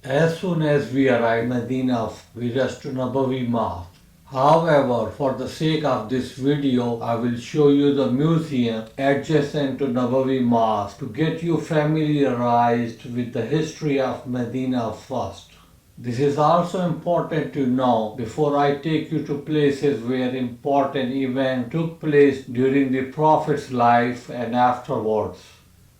As soon as we arrived in Medina, we rushed to Nabawi Mosque. However, for the sake of this video, I will show you the museum adjacent to Nabawi Mosque to get you familiarized with the history of Medina first. This is also important to know before I take you to places where important events took place during the Prophet's life and afterwards.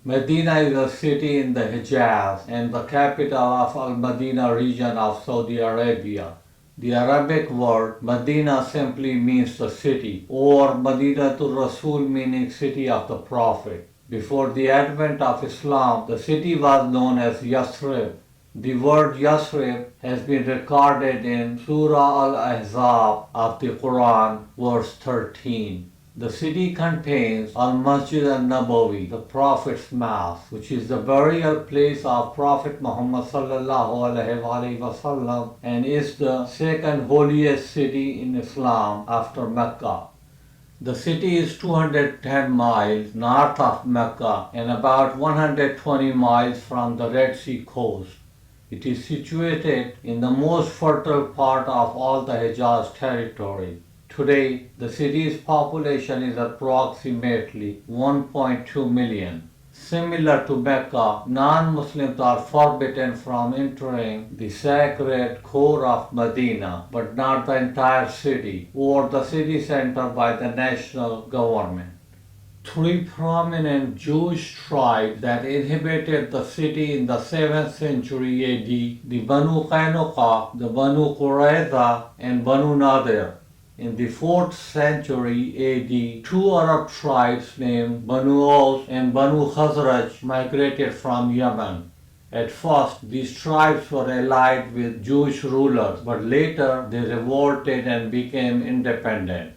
Medina is a city in the Hijaz and the capital of Al-Madina region of Saudi Arabia. The Arabic word Medina simply means the city, or Madinatul Rasul meaning city of the Prophet. Before the advent of Islam, the city was known as Yathrib. The word Yathrib has been recorded in Surah Al-Ahzab of the Quran, verse 13. The city contains Al-Masjid al-Nabawi, the Prophet's Mosque, which is the burial place of Prophet Muhammad sallallahu alaihi wasallam and is the second holiest city in Islam after Mecca. The city is 210 miles north of Mecca and about 120 miles from the Red Sea coast. It is situated in the most fertile part of all the Hijaz territory. Today, the city's population is approximately 1.2 million. Similar to Mecca, non-Muslims are forbidden from entering the sacred core of Medina, but not the entire city or the city center by the national government. Three prominent Jewish tribes that inhabited the city in the 7th century AD, the Banu Qaynuqa, the Banu Qurayza, and Banu Nadir. In the 4th century AD, two Arab tribes named Banu Aus and Banu Khazraj migrated from Yemen. At first, these tribes were allied with Jewish rulers, but later they revolted and became independent.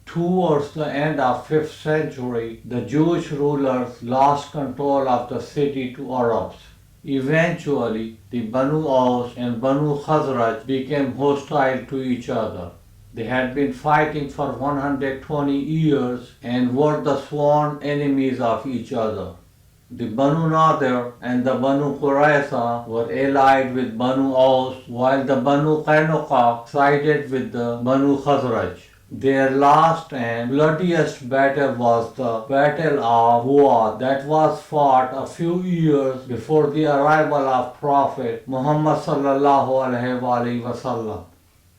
Towards the end of 5th century, the Jewish rulers lost control of the city to Arabs. Eventually, the Banu Aus and Banu Khazraj became hostile to each other. They had been fighting for 120 years and were the sworn enemies of each other. The Banu Nadir and the Banu Qurayza were allied with Banu Aus, while the Banu Qaynuqa sided with the Banu Khazraj. Their last and bloodiest battle was the Battle of Bu'ad that was fought a few years before the arrival of Prophet Muhammad sallallahu alaihi wasallam.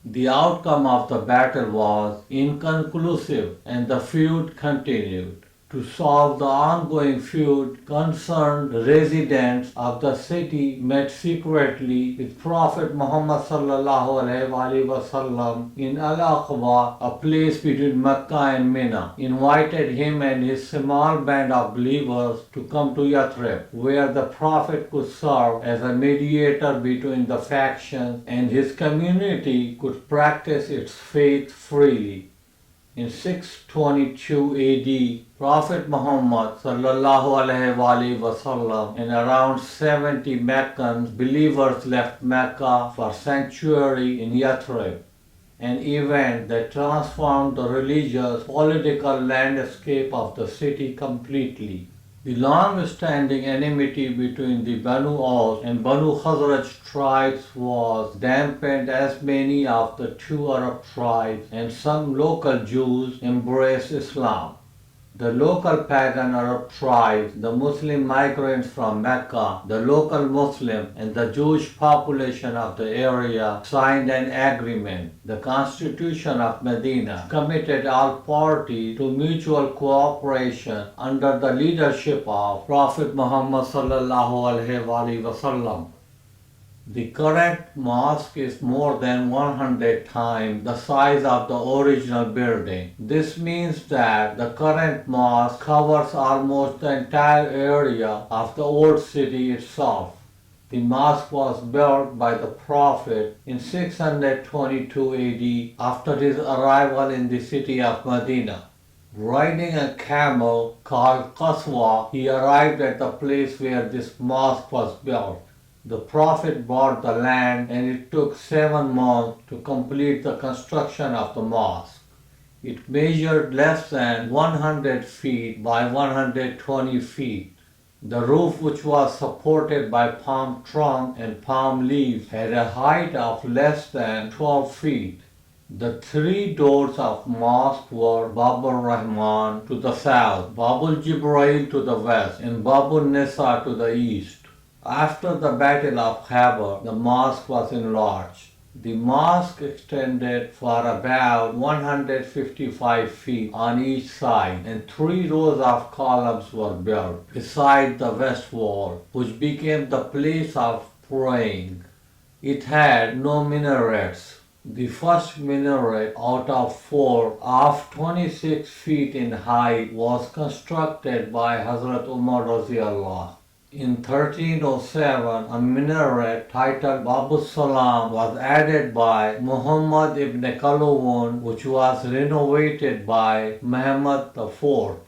The outcome of the battle was inconclusive and the feud continued. To solve the ongoing feud, concerned residents of the city met secretly with Prophet Muhammad sallallahu alaihi wasallam in Al-Aqaba, a place between Mecca and Mina, invited him and his small band of believers to come to Yathrib, where the Prophet could serve as a mediator between the factions and his community could practice its faith freely. In 622 AD, Prophet Muhammad sallallahu alaihi wasallam and around 70 Meccan believers left Mecca for sanctuary in Yathrib, an event that transformed the religious political landscape of the city completely. The long-standing enmity between the Banu Aus and Banu Khazraj tribes was dampened as many of the two Arab tribes and some local Jews embraced Islam. The local pagan Arab tribes, the Muslim migrants from Mecca, the local Muslim and the Jewish population of the area signed an agreement, the Constitution of Medina, committed all parties to mutual cooperation under the leadership of Prophet Muhammad sallallahu alaihi wasallam. The current mosque is more than 100 times the size of the original building. This means that the current mosque covers almost the entire area of the old city itself. The mosque was built by the Prophet in 622 AD after his arrival in the city of Medina. Riding a camel called Qaswa, he arrived at the place where this mosque was built. The Prophet bought the land and it took 7 months to complete the construction of the mosque. It measured less than 100 feet by 120 feet. The roof, which was supported by palm trunk and palm leaves, had a height of less than 12 feet. The 3 doors of mosque were Babul Rahman to the south, Babul Jibrail to the west, and Babul Nisa to the east. After the Battle of Khyber, the mosque was enlarged. The mosque extended for about 155 feet on each side, and 3 rows of columns were built beside the west wall, which became the place of praying. It had no minarets. The first minaret out of 4 of 26 feet in height was constructed by Hazrat Umar Raziallah. In 1307, a minaret titled Babu Salam was added by Muhammad ibn Kalawun, which was renovated by Muhammad IV.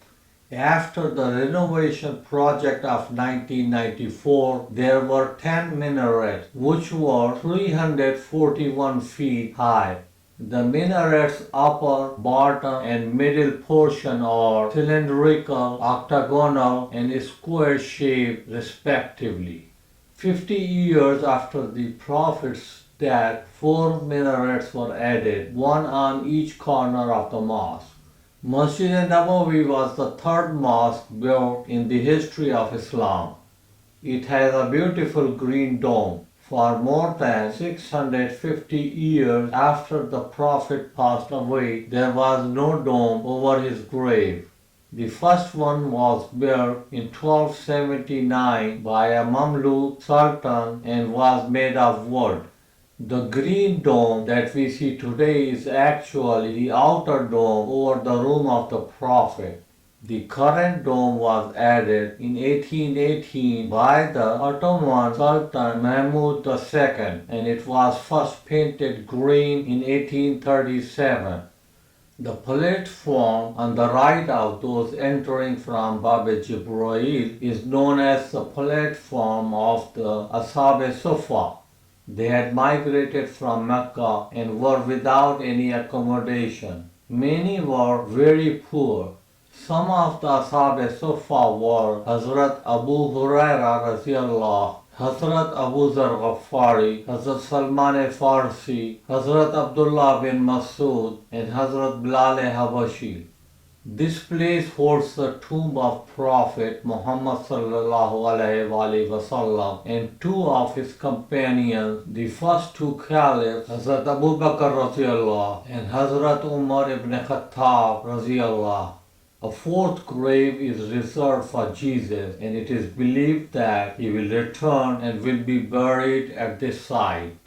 After the renovation project of 1994, there were 10 minarets, which were 341 feet high. The minaret's upper, bottom, and middle portion are cylindrical, octagonal, and square shaped respectively. 50 years after the Prophet's death, 4 minarets were added, one on each corner of the mosque. Masjid Nabawi was the 3rd mosque built in the history of Islam. It has a beautiful green dome. For more than 650 years after the Prophet passed away, there was no dome over his grave. The first one was built in 1279 by a Mamluk Sultan and was made of wood. The green dome that we see today is actually the outer dome over the room of the Prophet. The current dome was added in 1818 by the Ottoman Sultan Mahmud II, and it was first painted green in 1837. The platform on the right of those entering from Bab Jibrail is known as the platform of the Ashab Sufa. They had migrated from Mecca and were without any accommodation. Many were very poor. Some of the Ashab Sufa were Hazrat Abu Huraira Raziallah, Hazrat Abu Zar Ghaffari, Hazrat Salman Farsi, Hazrat Abdullah bin Masud, and Hazrat Bilal Habashi. This place holds the tomb of Prophet Muhammad sallallahu alaihi wasallam and 2 of his companions, the first 2 caliphs, Hazrat Abu Bakr Raziallah and Hazrat Umar ibn Khattab Raziallah. A 4th grave is reserved for Jesus, and it is believed that he will return and will be buried at this site.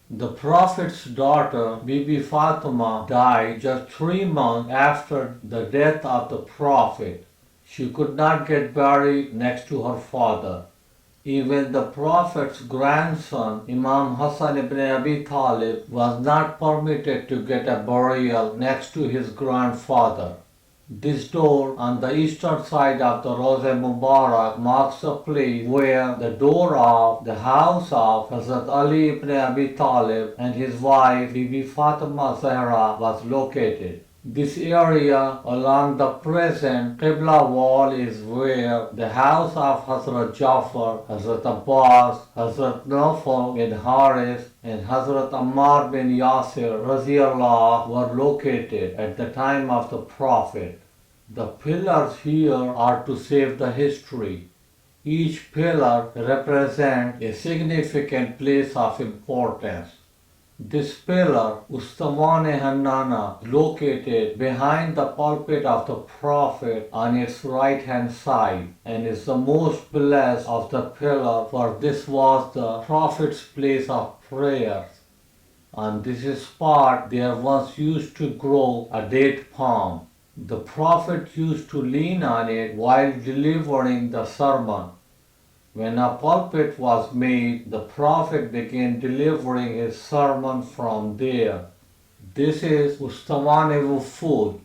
The Prophet's daughter, Bibi Fatima, died just 3 months after the death of the Prophet. She could not get buried next to her father. Even the Prophet's grandson, Imam Hassan ibn Abi Talib, was not permitted to get a burial next to his grandfather. This door on the eastern side of the Rawza Mubarak marks the place where the door of the house of Hazrat Ali ibn Abi Talib and his wife Bibi Fatima Zahra was located. This area along the present Qibla wall is where the house of Hazrat Jafar, Hazrat Abbas, Hazrat Nawfal bin Haris, and Hazrat Ammar bin Yasir Raziallah were located at the time of the Prophet. The pillars here are to save the history. Each pillar represents a significant place of importance. This pillar, Ustavane Hannana, is located behind the pulpit of the Prophet on its right hand side and is the most blessed of the pillar, for this was the Prophet's place of prayer. On this spot there once used to grow a date palm. The Prophet used to lean on it while delivering the sermon. When a pulpit was made, the Prophet began delivering his sermon from there. This is Ustavane Wufud.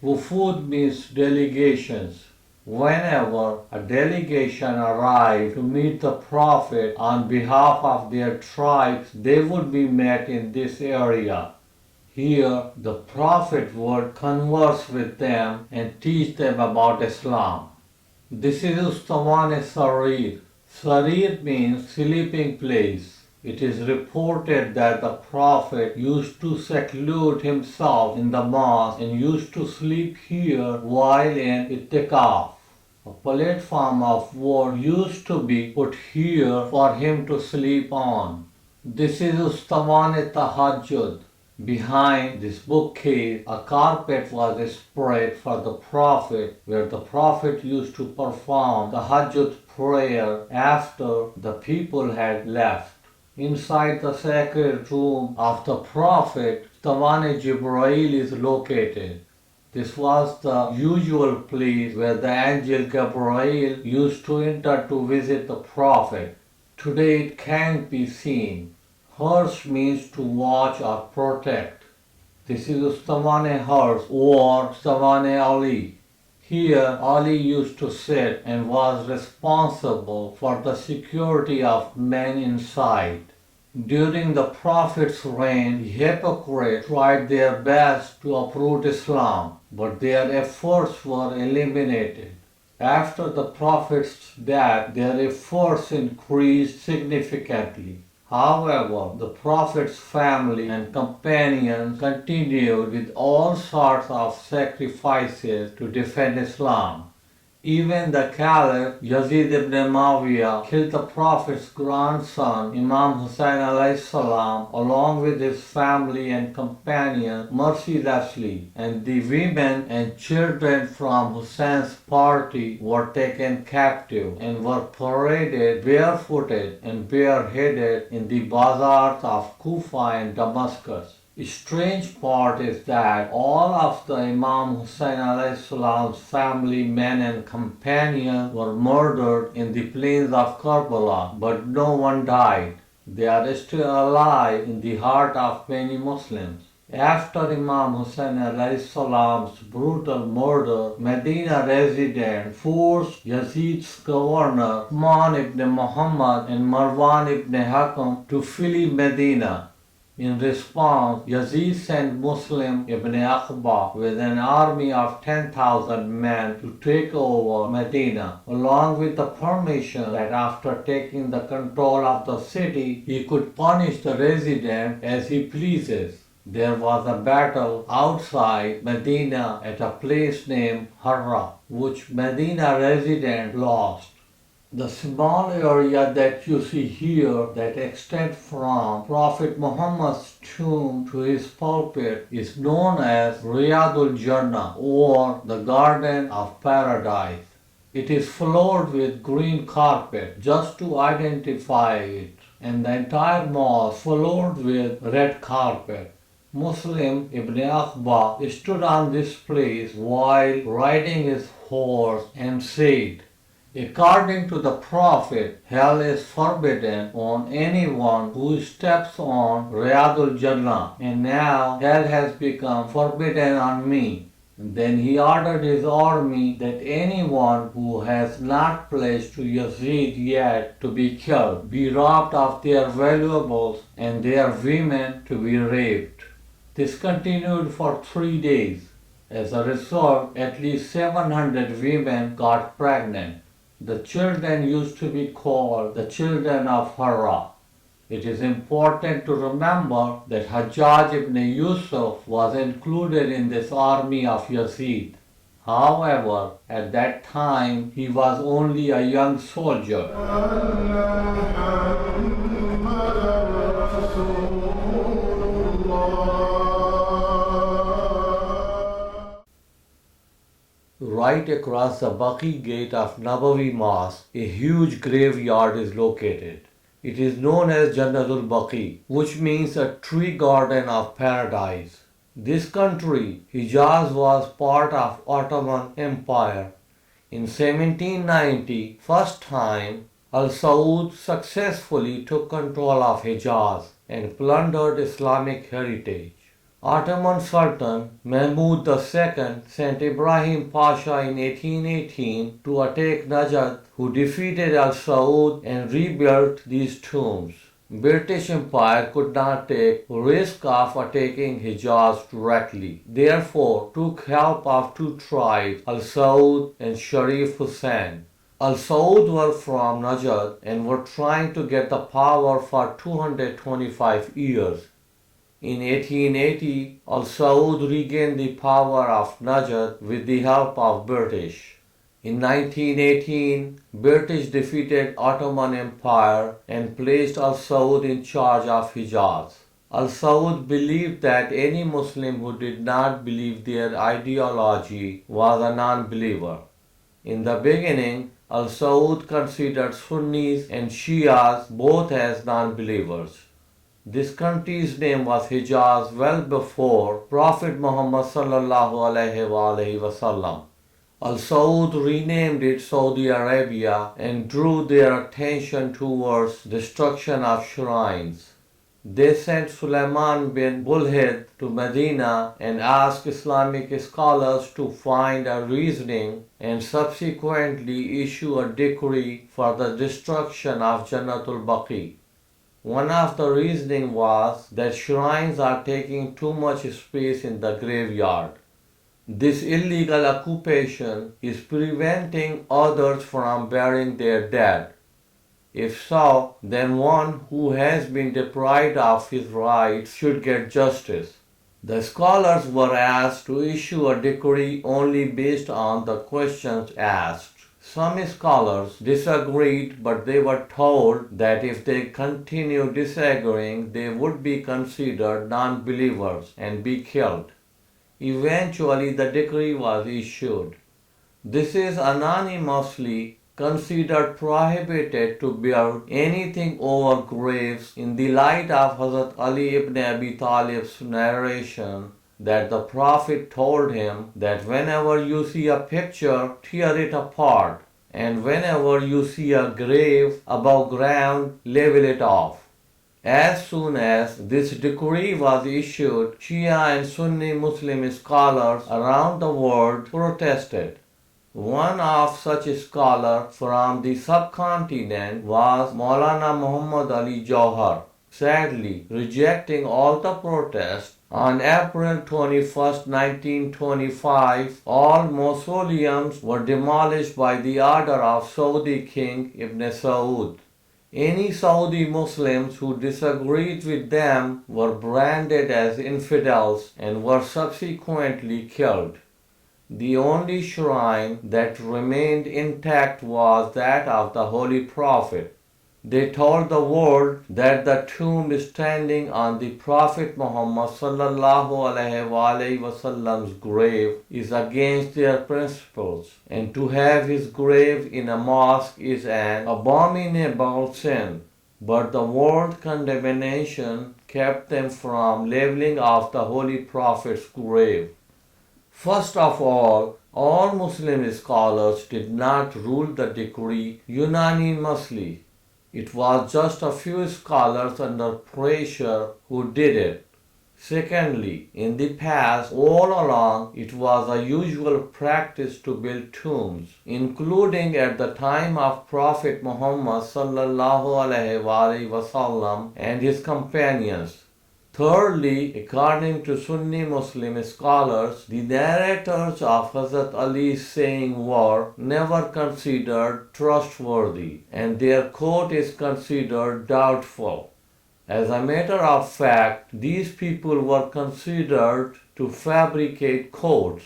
Wufud means delegations. Whenever a delegation arrived to meet the Prophet on behalf of their tribes, they would be met in this area. Here, the Prophet would converse with them and teach them about Islam. This is Ustavane Sarir. Sarir means sleeping place. It is reported that the Prophet used to seclude himself in the mosque and used to sleep here while in ittikaf. A platform of wood used to be put here for him to sleep on. This is Ustavane Tahajjud. Behind this bookcase, a carpet was spread for the Prophet, where the Prophet used to perform the Tahajjud prayer after the people had left. Inside the sacred room of the Prophet, Ustavane Jibrail is located. This was the usual place where the angel Gabriel used to enter to visit the Prophet. Today it can't be seen. Hars means to watch or protect. This is Ustavane Hars or Ustavane Ali. Here Ali used to sit and was responsible for the security of men inside. During the Prophet's reign, the hypocrites tried their best to uproot Islam, but their efforts were eliminated. After the Prophet's death, their efforts increased significantly. However, the Prophet's family and companions continued with all sorts of sacrifices to defend Islam. Even the Caliph Yazid ibn Muawiyah killed the Prophet's grandson Imam Hussain alayhi salam along with his family and companions mercilessly, and the women and children from Hussein's party were taken captive and were paraded barefooted and bareheaded in the bazaars of Kufa and Damascus. The strange part is that all of the Imam Hussain alayhi salam's family, men and companions were murdered in the plains of Karbala, but no one died. They are still alive in the heart of many Muslims. After Imam Hussain alayhi salam's brutal murder, Medina resident forced Yazid's governor Uthman ibn Muhammad and Marwan ibn Hakam to flee Medina. In response, Yazid sent Muslim ibn Aqba with an army of 10,000 men to take over Medina, along with the permission that after taking the control of the city, he could punish the resident as he pleases. There was a battle outside Medina at a place named Harra, which Medina resident lost. The small area that you see here that extends from Prophet Muhammad's tomb to his pulpit is known as Riyadul Jannah or the Garden of Paradise. It is floored with green carpet just to identify it, and the entire mosque floored with red carpet. Muslim ibn Aqba stood on this place while riding his horse and said, "According to the Prophet, hell is forbidden on anyone who steps on Riyadul Jannah, and now hell has become forbidden on me." And then he ordered his army that anyone who has not pledged to Yazid yet to be killed, be robbed of their valuables, and their women to be raped. This continued for 3 days. As a result, at least 700 women got pregnant. The children used to be called the children of Harra. It is important to remember that Hajjaj ibn Yusuf was included in this army of Yazid. However, at that time he was only a young soldier. right across the Baqi gate of Nabawi Mosque, a huge graveyard is located. It is known as Jannatul Baqi, which means a tree garden of paradise. This country, Hijaz, was part of Ottoman Empire. In 1790, first time, Al Saud successfully took control of Hijaz and plundered Islamic heritage. Ottoman Sultan Mahmud II sent Ibrahim Pasha in 1818 to attack Najd, who defeated Al Saud and rebuilt these tombs. British Empire could not take risk of attacking Hijaz directly, therefore took help of two tribes, Al Saud and Sharif Hussain. Al Saud were from Najd and were trying to get the power for 225 years. In 1880, Al Saud regained the power of Najd with the help of British. In 1918, British defeated Ottoman Empire and placed Al Saud in charge of Hijaz. Al Saud believed that any Muslim who did not believe their ideology was a non-believer. In the beginning, Al Saud considered Sunnis and Shias both as non-believers. This country's name was Hijaz well before Prophet Muhammad sallallahu alaihi wasallam. Al Saud renamed it Saudi Arabia and drew their attention towards destruction of shrines. They sent Sulaiman bin Bulhid to Medina and asked Islamic scholars to find a reasoning and subsequently issue a decree for the destruction of Jannatul Baqi. One of the reasoning was that shrines are taking too much space in the graveyard. This illegal occupation is preventing others from burying their dead. If so, then one who has been deprived of his rights should get justice. The scholars were asked to issue a decree only based on the questions asked. Some scholars disagreed, but they were told that if they continued disagreeing, they would be considered non-believers and be killed. Eventually, the decree was issued. This is anonymously considered prohibited to build anything over graves in the light of Hazrat Ali ibn Abi Talib's narration that the Prophet told him that whenever you see a picture, tear it apart, and whenever you see a grave above ground, level it off. As soon as this decree was issued, Shia and Sunni Muslim scholars around the world protested. One of such scholars from the subcontinent was Maulana Muhammad Ali Jauhar. Sadly, rejecting all the protests, on April 21, 1925, all mausoleums were demolished by the order of Saudi King Ibn Saud. Any Saudi Muslims who disagreed with them were branded as infidels and were subsequently killed. The only shrine that remained intact was that of the Holy Prophet. They told the world that the tomb standing on the Prophet Muhammad sallallahu alaihi wasallam's grave is against their principles, and to have his grave in a mosque is an abominable sin. But the world condemnation kept them from leveling off the Holy Prophet's grave. First of all Muslim scholars did not rule the decree unanimously. It was just a few scholars under pressure who did it. Secondly, in the past, all along, it was a usual practice to build tombs, including at the time of Prophet Muhammad sallallahu alaihi wasallam and his companions. Thirdly, according to Sunni Muslim scholars, the narrators of Hazrat Ali's saying were never considered trustworthy, and their quote is considered doubtful. As a matter of fact, these people were considered to fabricate quotes.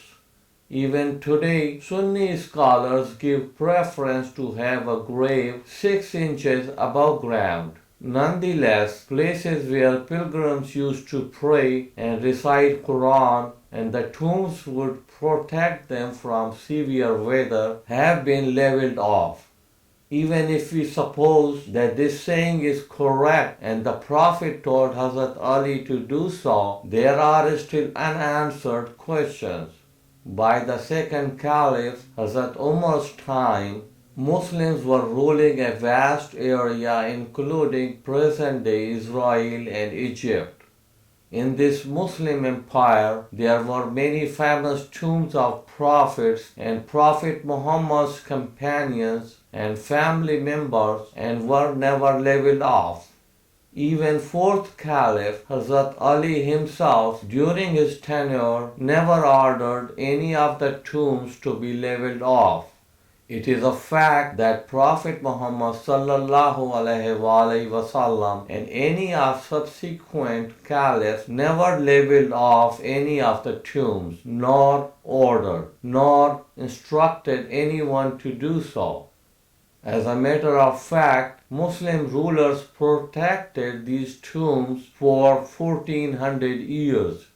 Even today, Sunni scholars give preference to have a grave 6 inches above ground. Nonetheless, places where pilgrims used to pray and recite Quran and the tombs would protect them from severe weather have been leveled off. Even if we suppose that this saying is correct and the Prophet told Hazrat Ali to do so, there are still unanswered questions. By the second Caliph, Hazrat Umar's time, Muslims were ruling a vast area including present-day Israel and Egypt. In this Muslim empire, there were many famous tombs of prophets and Prophet Muhammad's companions and family members and were never leveled off. Even fourth Caliph, Hazrat Ali himself, during his tenure, never ordered any of the tombs to be leveled off. It is a fact that Prophet Muhammad sallallahu alaihi wasallam and any of subsequent caliphs never leveled off any of the tombs, nor ordered, nor instructed anyone to do so. As a matter of fact, Muslim rulers protected these tombs for 1400 years.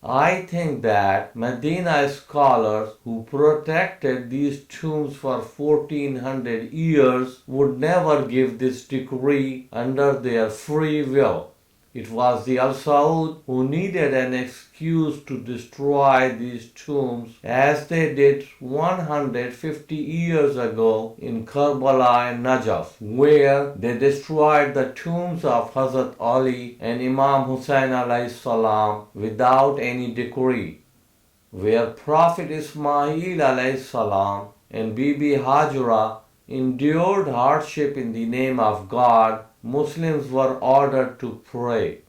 I think that Medina scholars who protected these tombs for 1400 years would never give this decree under their free will. It was the Al Saud who needed an excuse to destroy these tombs as they did 150 years ago in Karbala and Najaf, where they destroyed the tombs of Hazrat Ali and Imam Hussain alayhi salam without any decree, where Prophet Ismail alayhi salam and Bibi Hajra endured hardship in the name of God. Muslims were ordered to pray.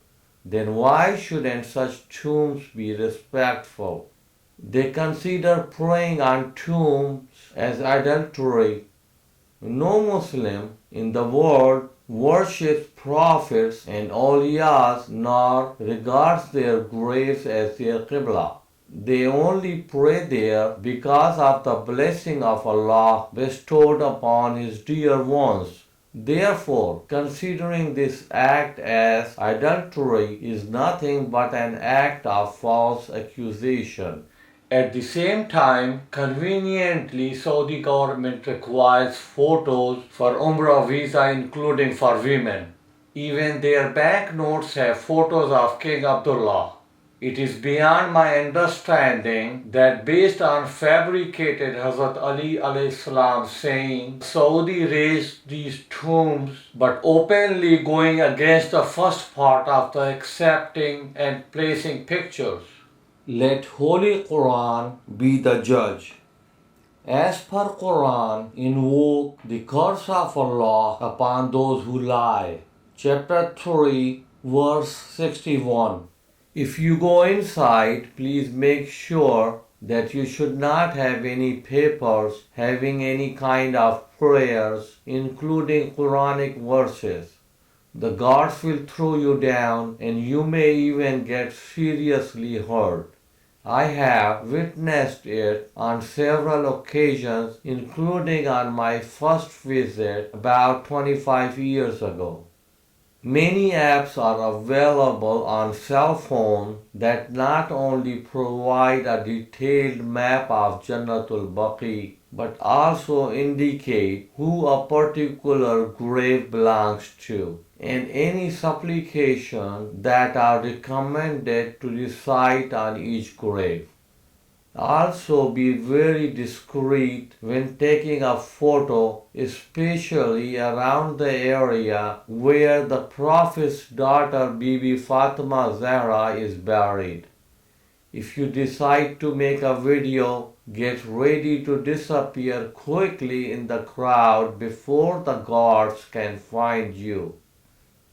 Then why shouldn't such tombs be respectful? They consider praying on tombs as adultery. No Muslim in the world worships prophets and awliyas nor regards their graves as their qibla. They only pray there because of the blessing of Allah bestowed upon His dear ones. Therefore, considering this act as adultery is nothing but an act of false accusation. At the same time, conveniently, Saudi government requires photos for Umrah visa, including for women. Even their banknotes have photos of King Abdullah. It is beyond my understanding that based on fabricated Hazrat Ali alayhi salam saying, Saudi raised these tombs but openly going against the first part of the accepting and placing pictures. Let Holy Quran be the judge. As per Quran, invoke the curse of Allah upon those who lie. Chapter 3, verse 61. If you go inside, please make sure that you should not have any papers having any kind of prayers, including Quranic verses. The guards will throw you down and you may even get seriously hurt. I have witnessed it on several occasions, including on my first visit about 25 years ago. Many apps are available on cell phone that not only provide a detailed map of Jannatul Baqi but also indicate who a particular grave belongs to and any supplication that are recommended to recite on each grave. Also be very discreet when taking a photo, especially around the area where the Prophet's daughter Bibi Fatima Zahra is buried. If you decide to make a video, get ready to disappear quickly in the crowd before the guards can find you.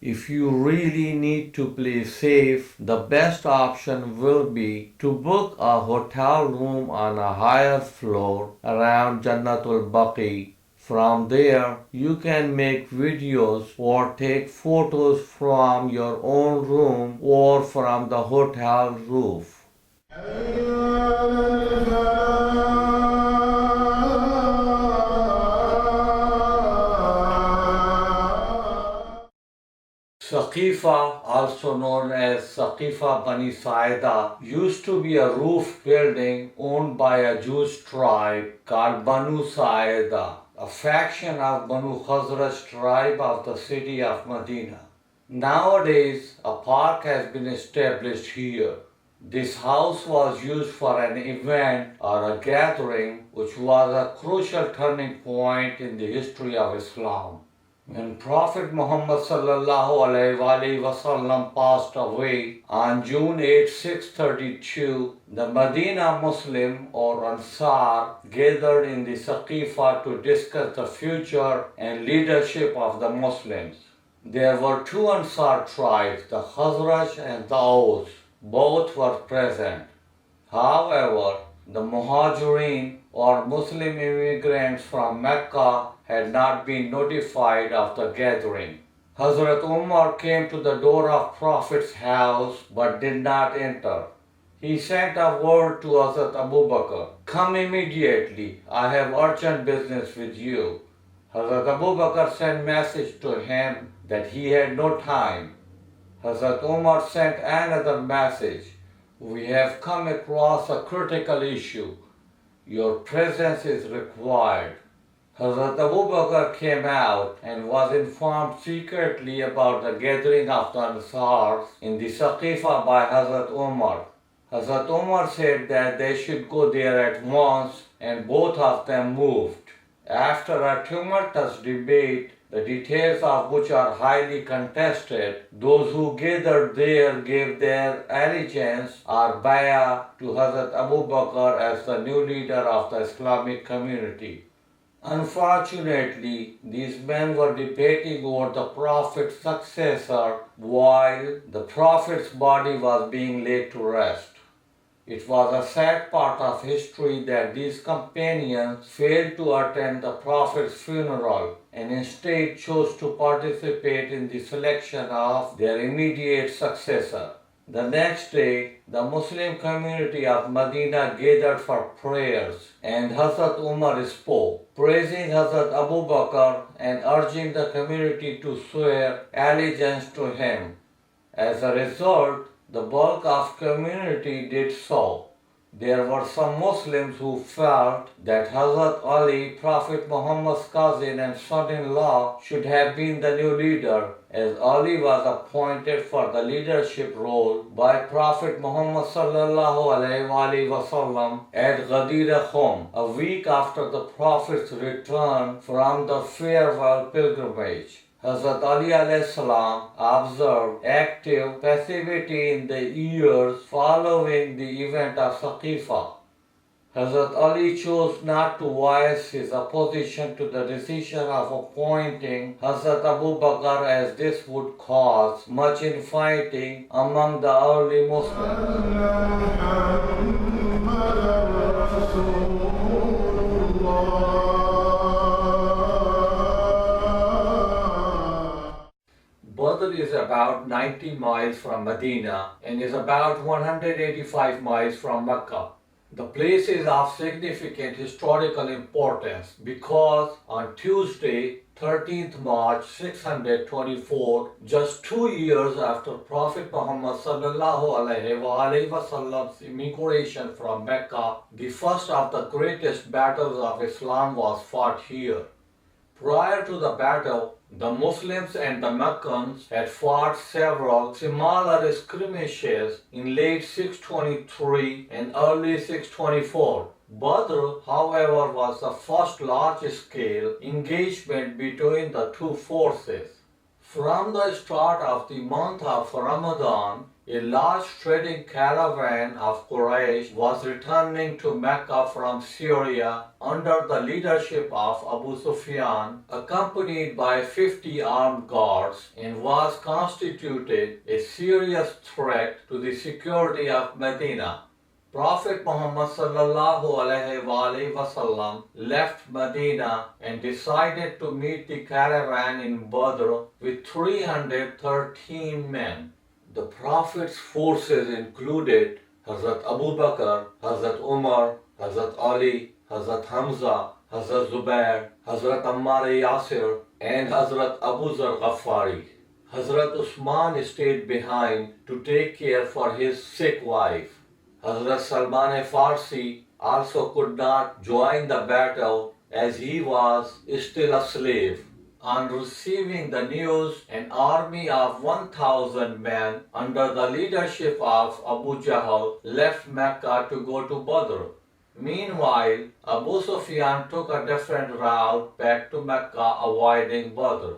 If you really need to play safe, the best option will be to book a hotel room on a higher floor around Jannatul Baqi. From there, you can make videos or take photos from your own room or from the hotel roof. Saqifa, also known as Saqifa Bani Saida, used to be a roof building owned by a Jewish tribe called Banu Saida, a faction of Banu Khazraj tribe of the city of Medina. Nowadays, a park has been established here. This house was used for an event or a gathering which was a crucial turning point in the history of Islam. When Prophet Muhammad sallallahu alaihi wasallam passed away on June 8, 632, the Medina Muslim or Ansar gathered in the Saqifa to discuss the future and leadership of the Muslims. There were two Ansar tribes, the Khazraj and the Aus. Both were present. However, the Muhajirin or Muslim immigrants from Mecca had not been notified of the gathering. Hazrat Umar came to the door of Prophet's house but did not enter. He sent a word to Hazrat Abu Bakr, "Come immediately, I have urgent business with you." Hazrat Abu Bakr sent message to him that he had no time. Hazrat Umar sent another message, "We have come across a critical issue. Your presence is required." Hazrat Abu Bakr came out and was informed secretly about the gathering of the Ansars in the Saqifa by Hazrat Umar. Hazrat Umar said that they should go there at once, and both of them moved. After a tumultuous debate, the details of which are highly contested, those who gathered there gave their allegiance or bay'ah to Hazrat Abu Bakr as the new leader of the Islamic community. Unfortunately, these men were debating over the Prophet's successor while the Prophet's body was being laid to rest. It was a sad part of history that these companions failed to attend the Prophet's funeral and instead chose to participate in the selection of their immediate successor. The next day, the Muslim community of Medina gathered for prayers, and Hazrat Umar spoke, praising Hazrat Abu Bakr and urging the community to swear allegiance to him. As a result, the bulk of community did so. There were some Muslims who felt that Hazrat Ali, Prophet Muhammad's cousin and son-in-law, should have been the new leader, as Ali was appointed for the leadership role by Prophet Muhammad sallallahu alaihi wasallam at Ghadir Khum, a week after the Prophet's return from the farewell pilgrimage. Hazrat Ali alayhi salam observed active passivity in the years following the event of Saqifa. Hazrat Ali chose not to voice his opposition to the decision of appointing Hazrat Abu Bakr, as this would cause much infighting among the early Muslims. Badr is about 90 miles from Medina and is about 185 miles from Mecca. The place is of significant historical importance because on Tuesday, 13th March 624, just 2 years after Prophet Muhammad sallallahu alaihi wasallam's immigration from Mecca, the first of the greatest battles of Islam was fought here. Prior to the battle, the Muslims and the Meccans had fought several similar skirmishes in late 623 and early 624. Badr, however, was the first large-scale engagement between the two forces. From the start of the month of Ramadan, a large trading caravan of Quraysh was returning to Mecca from Syria under the leadership of Abu Sufyan, accompanied by 50 armed guards, and was constituted a serious threat to the security of Medina. Prophet Muhammad sallallahu alaihi wasallam left Medina and decided to meet the caravan in Badr with 313 men. The Prophet's forces included Hazrat Abu Bakr, Hazrat Umar, Hazrat Ali, Hazrat Hamza, Hazrat Zubair, Hazrat Ammar Yasir, and Hazrat Abu Zar Ghaffari. Hazrat Usman stayed behind to take care for his sick wife. Hazrat Salman Farsi also could not join the battle as he was still a slave. On receiving the news, an army of 1,000 men under the leadership of Abu Jahl left Mecca to go to Badr. Meanwhile, Abu Sufyan took a different route back to Mecca, avoiding Badr.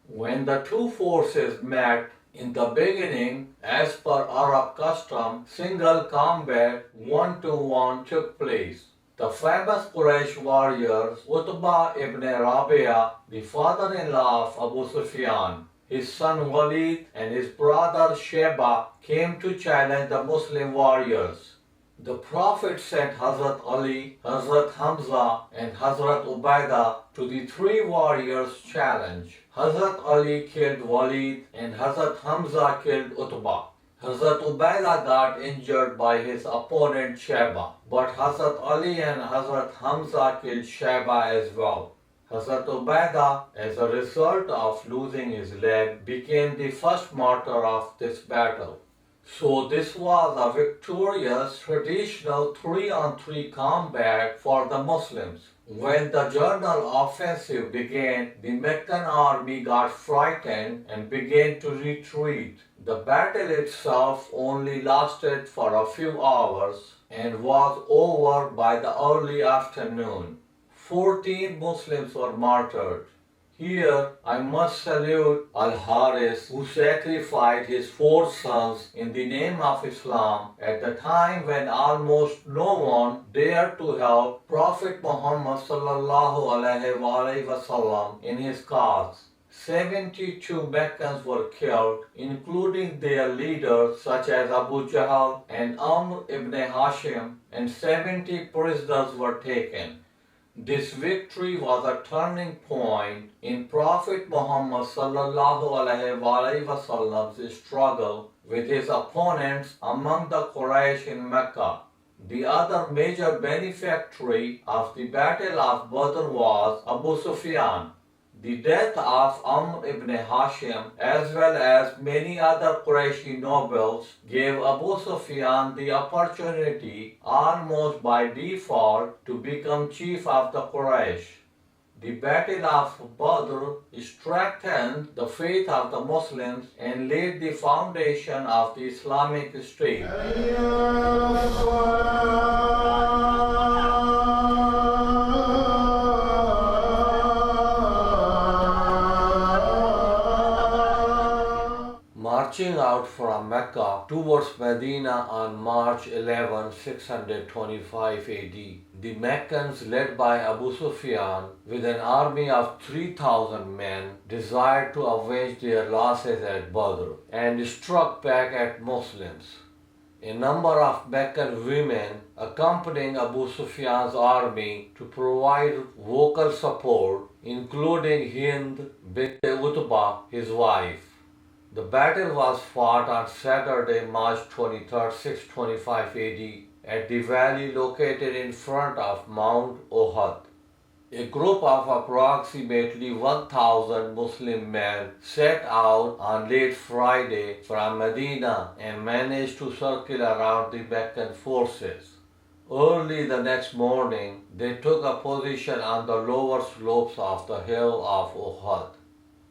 When the two forces met in the beginning, as per Arab custom, single combat 1-to-1 took place. The famous Quraysh warriors Utbah ibn Rabia, the father-in-law of Abu Sufyan, his son Walid and his brother Sheba came to challenge the Muslim warriors. The Prophet sent Hazrat Ali, Hazrat Hamza, and Hazrat Ubaidah to the three warriors' challenge. Hazrat Ali killed Walid and Hazrat Hamza killed Utbah. Hazrat Ubaidah got injured by his opponent Sheba, but Hazrat Ali and Hazrat Hamza killed Sheba as well. Hazrat Ubaidah, as a result of losing his leg, became the first martyr of this battle. So this was a victorious traditional 3-on-3 combat for the Muslims. When the general offensive began, the Meccan army got frightened and began to retreat. The battle itself only lasted for a few hours and was over by the early afternoon. 14 Muslims were martyred. Here I must salute Al-Haris, who sacrificed his 4 sons in the name of Islam at the time when almost no one dared to help Prophet Muhammad sallallahu alaihi wasallam in his cause. 72 Meccans were killed, including their leaders such as Abu Jahl and Amr ibn Hashim, and 70 prisoners were taken. This victory was a turning point in Prophet Muhammad sallallahu alaihi wasallam's struggle with his opponents among the Quraysh in Mecca. The other major beneficiary of the Battle of Badr was Abu Sufyan. The death of Amr ibn Hashim, as well as many other Qurayshi nobles, gave Abu Sufyan the opportunity, almost by default, to become chief of the Quraysh. The Battle of Badr strengthened the faith of the Muslims and laid the foundation of the Islamic State. Marching out from Mecca towards Medina on March 11, 625 AD, the Meccans, led by Abu Sufyan with an army of 3,000 men, desired to avenge their losses at Badr and struck back at Muslims. A number of Meccan women accompanying Abu Sufyan's army to provide vocal support, including Hind bint Utbah, his wife. The battle was fought on Saturday, March 23, 625 AD, at the valley located in front of Mount Uhud. A group of approximately 1,000 Muslim men set out on late Friday from Medina and managed to circle around the Meccan forces. Early the next morning, they took a position on the lower slopes of the hill of Uhud.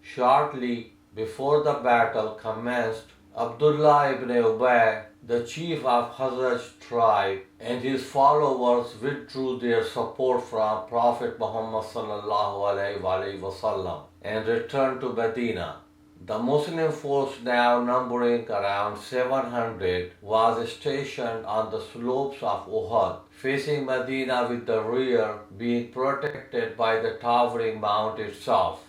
Shortly before the battle commenced, Abdullah ibn Ubay, the chief of Khazraj tribe, and his followers withdrew their support from Prophet Muhammad sallallahu alaihi wasallam and returned to Medina. The Muslim force, now numbering around 700, was stationed on the slopes of Uhud, facing Medina, with the rear being protected by the towering mount itself.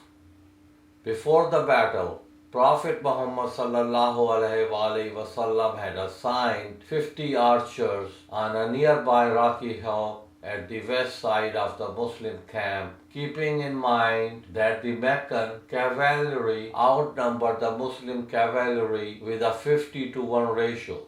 Before the battle, Prophet Muhammad sallallahu alaihi wasallam had assigned 50 archers on a nearby rocky hill at the west side of the Muslim camp, keeping in mind that the Meccan cavalry outnumbered the Muslim cavalry with a 50-to-1 ratio.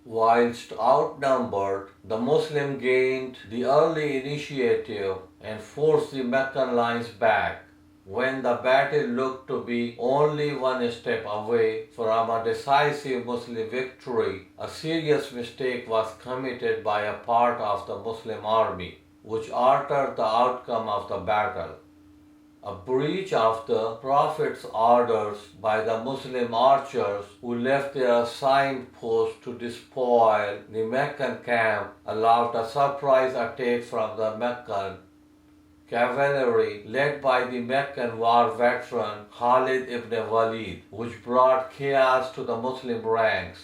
Whilst outnumbered, the Muslim gained the early initiative and forced the Meccan lines back. when the battle looked to be only one step away from a decisive Muslim victory, a serious mistake was committed by a part of the Muslim army, which altered the outcome of the battle. A breach of the Prophet's orders by the Muslim archers who left their assigned post to despoil the Meccan camp allowed a surprise attack from the Meccan cavalry led by the Meccan war veteran Khalid ibn Walid, which brought chaos to the Muslim ranks.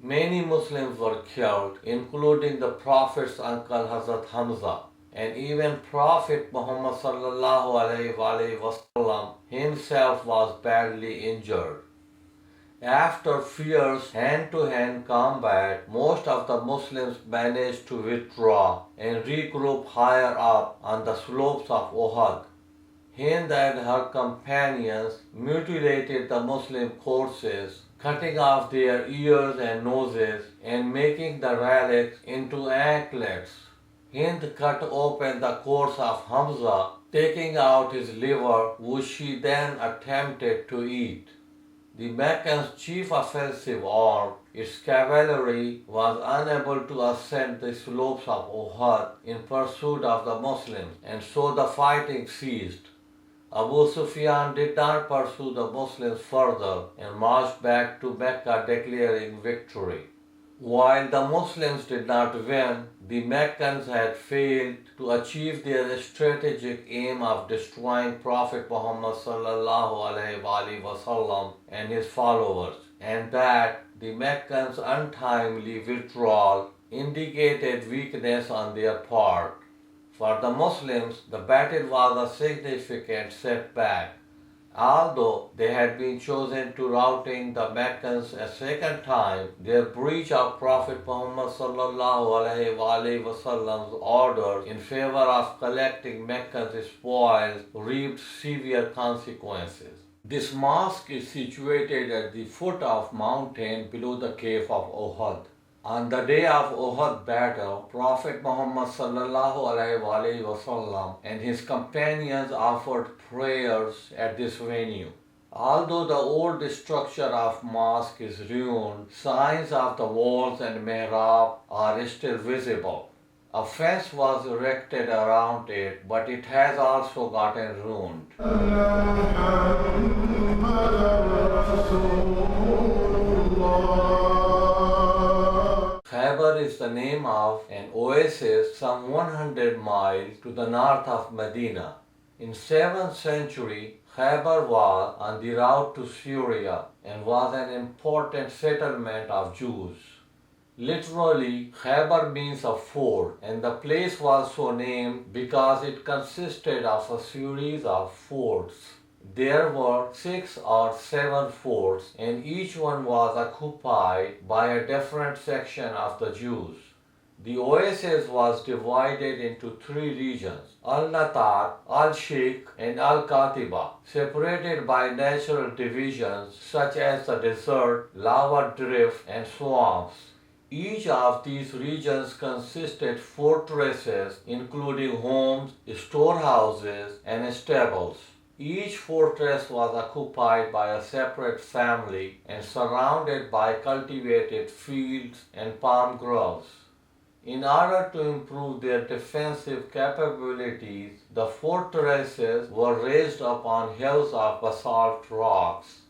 Many Muslims were killed, including the Prophet's uncle Hazrat Hamza, and even Prophet Muhammad sallallahu alaihi wasallam himself was badly injured. After fierce hand-to-hand combat, most of the Muslims managed to withdraw and regroup higher up on the slopes of Uhud. Hind and her companions mutilated the Muslim corpses, cutting off their ears and noses and making the relics into anklets. Hind cut open the corpse of Hamza, taking out his liver, which she then attempted to eat. The Meccan's chief offensive arm, its cavalry, was unable to ascend the slopes of Uhud in pursuit of the Muslims, and so the fighting ceased. Abu Sufyan did not pursue the Muslims further and marched back to Mecca declaring victory. While the Muslims did not win, the Meccans had failed to achieve their strategic aim of destroying Prophet Muhammad sallallahu alaihi wasallam and his followers, and that the Meccans' untimely withdrawal indicated weakness on their part. For the Muslims, the battle was a significant setback. Although they had been chosen to routing the Meccans a second time, their breach of Prophet Muhammad sallallahu alaihi wasallam's orders in favor of collecting Mecca's spoils reaped severe consequences. This mosque is situated at the foot of mountain below the cave of Uhud. On the day of Uhud battle, Prophet Muhammad sallallahu alaihi wasallam and his companions offered prayers at this venue. Although the old structure of mosque is ruined, signs of the walls and mihrab are still visible. A fence was erected around it, but it has also gotten ruined. Khaybar is the name of an oasis some 100 miles to the north of Medina. In 7th century, Khaybar was on the route to Syria and was an important settlement of Jews. Literally, Khaybar means a fort, and the place was so named because it consisted of a series of forts. There were 6 or 7 forts, and each one was occupied by a different section of the Jews. The oasis was divided into 3 regions, Al-Natat, Al-Sheikh, and Al-Katiba, separated by natural divisions such as the desert, lava drift, and swamps. Each of these regions consisted fortresses including homes, storehouses, and stables. Each fortress was occupied by a separate family and surrounded by cultivated fields and palm groves. In order to improve their defensive capabilities, the fortresses were raised upon hills of basalt rocks.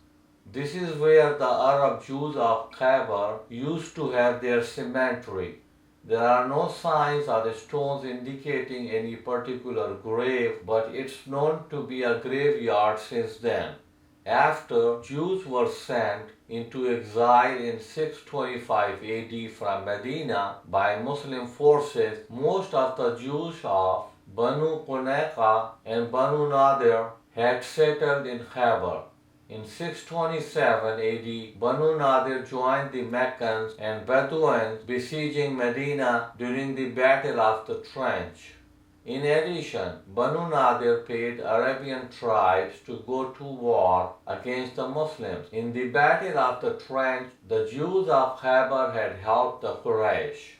This is where the Arab Jews of Khaybar used to have their cemetery. There are no signs or stones indicating any particular grave, but it's known to be a graveyard since then. After Jews were sent into exile in 625 AD from Medina by Muslim forces, most of the Jews of Banu Qunayqa and Banu Nadir had settled in Khaybar. In 627 AD, Banu Nadir joined the Meccans and Bedouins besieging Medina during the Battle of the Trench. In addition, Banu Nadir paid Arabian tribes to go to war against the Muslims. In the Battle of the Trench, the Jews of Khaybar had helped the Quraysh.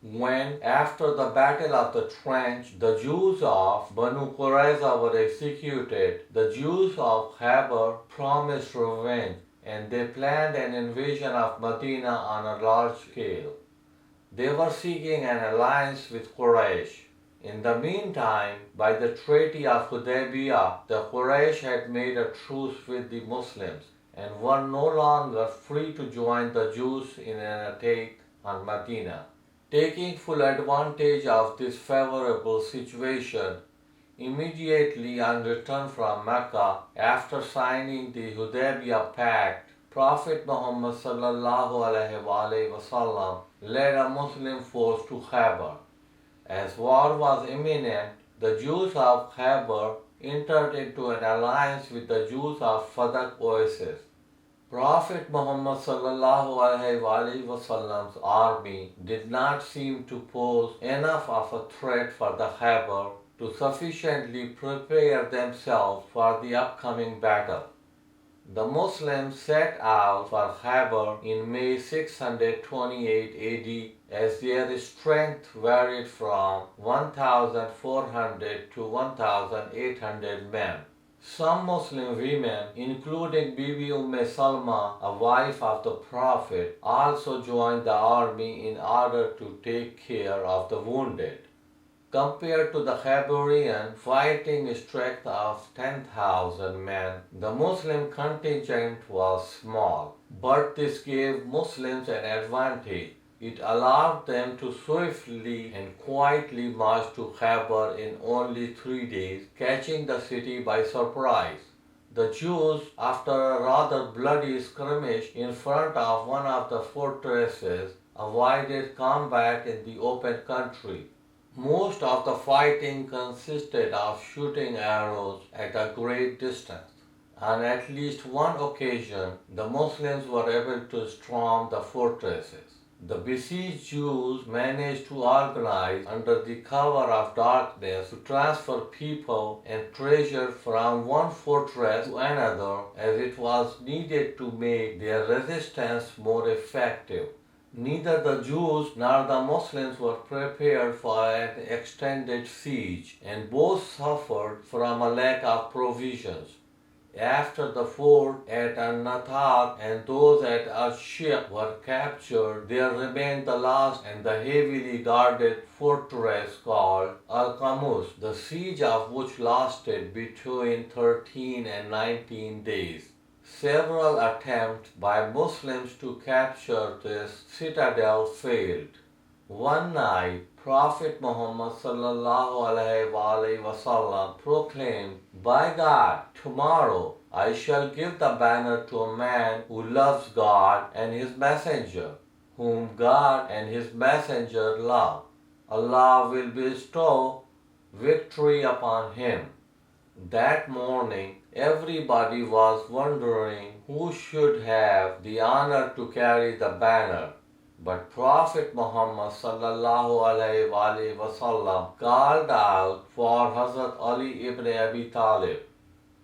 When, after the Battle of the Trench, the Jews of Banu Qurayza were executed, the Jews of Khabar promised revenge and they planned an invasion of Medina on a large scale. They were seeking an alliance with Quraysh. In the meantime, by the Treaty of Hudaybiyah, the Quraysh had made a truce with the Muslims and were no longer free to join the Jews in an attack on Medina. Taking full advantage of this favorable situation, immediately on return from Mecca, after signing the Hudaybiyah Pact, Prophet Muhammad ﷺ led a Muslim force to Khabar. As war was imminent, the Jews of Khabar entered into an alliance with the Jews of Fadak Oasis. Prophet Muhammad ﷺ's army did not seem to pose enough of a threat for the Khabar to sufficiently prepare themselves for the upcoming battle. The Muslims set out for Khabar in May 628 AD as their strength varied from 1,400 to 1,800 men. Some Muslim women, including Bibi Salma, a wife of the Prophet, also joined the army in order to take care of the wounded. Compared to the Khabarian fighting strength of 10,000 men, the Muslim contingent was small, but this gave Muslims an advantage. It allowed them to swiftly and quietly march to Khabar in only 3 days, catching the city by surprise. The Jews, after a rather bloody skirmish in front of one of the fortresses, avoided combat in the open country. Most of the fighting consisted of shooting arrows at a great distance. On at least one occasion, the Muslims were able to storm the fortresses. The besieged Jews managed to organize under the cover of darkness to transfer people and treasure from one fortress to another as it was needed to make their resistance more effective. Neither the Jews nor the Muslims were prepared for an extended siege, and both suffered from a lack of provisions. After the fort at An-Natat and those at Ash-Shiq were captured, there remained the last and the heavily guarded fortress called Al-Qamus, the siege of which lasted between 13 and 19 days. Several attempts by Muslims to capture this citadel failed. One night, Prophet Muhammad ﷺ proclaimed, "By God, tomorrow I shall give the banner to a man who loves God and His Messenger, whom God and His Messenger love. Allah will bestow victory upon him." That morning, everybody was wondering who should have the honor to carry the banner. But Prophet Muhammad ﷺ called out for Hazrat Ali ibn Abi Talib.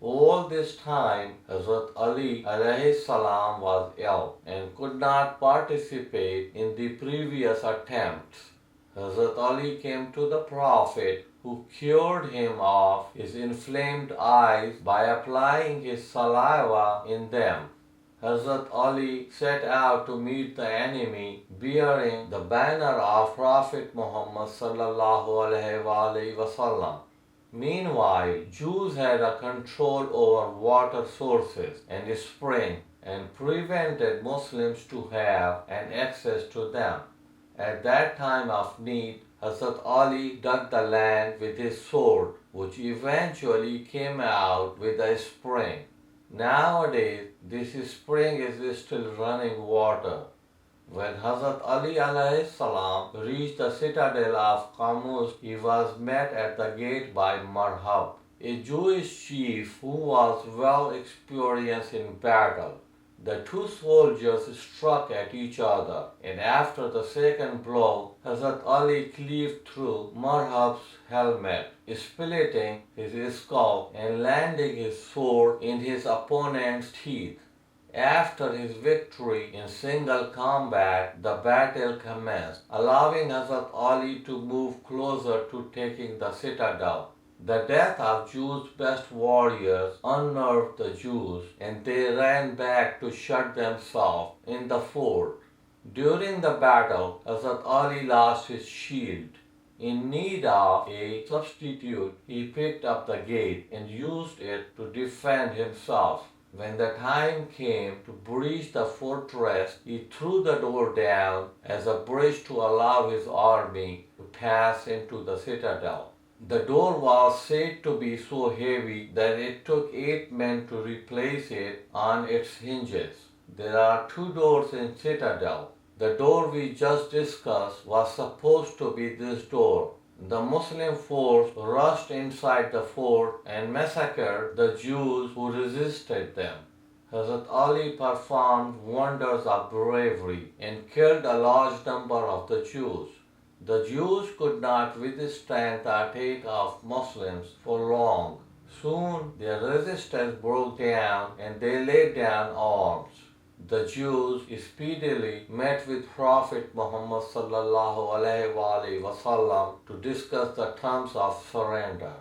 All this time, Hazrat Ali ﷺ was ill and could not participate in the previous attempts. Hazrat Ali came to the Prophet, who cured him of his inflamed eyes by applying his saliva in them. Hazrat Ali set out to meet the enemy bearing the banner of Prophet Muhammad ﷺ. Meanwhile, Jews had a control over water sources and springs and prevented Muslims to have an access to them. At that time of need, Hazrat Ali dug the land with his sword, which eventually came out with a spring. Nowadays, this spring is still running water. When Hazrat Ali ﷺ reached the citadel of Qamus, he was met at the gate by Marhab, a Jewish chief who was well experienced in battle. The two soldiers struck at each other, and after the second blow, Hazrat Ali cleaved through Marhab's helmet, splitting his skull and landing his sword in his opponent's teeth. After his victory in single combat, the battle commenced, allowing Hazrat Ali to move closer to taking the citadel. The death of Jews' best warriors unnerved the Jews, and they ran back to shut themselves in the fort. During the battle, Hazrat Ali lost his shield. In need of a substitute, he picked up the gate and used it to defend himself. When the time came to breach the fortress, he threw the door down as a bridge to allow his army to pass into the citadel. The door was said to be so heavy that it took 8 men to replace it on its hinges. There are 2 doors in citadel. The door we just discussed was supposed to be this door. The Muslim force rushed inside the fort and massacred the Jews who resisted them. Hazrat Ali performed wonders of bravery and killed a large number of the Jews. The Jews could not withstand the attack of Muslims for long. Soon their resistance broke down and they laid down arms. The Jews speedily met with Prophet Muhammad sallallahu alaihi wasallam to discuss the terms of surrender.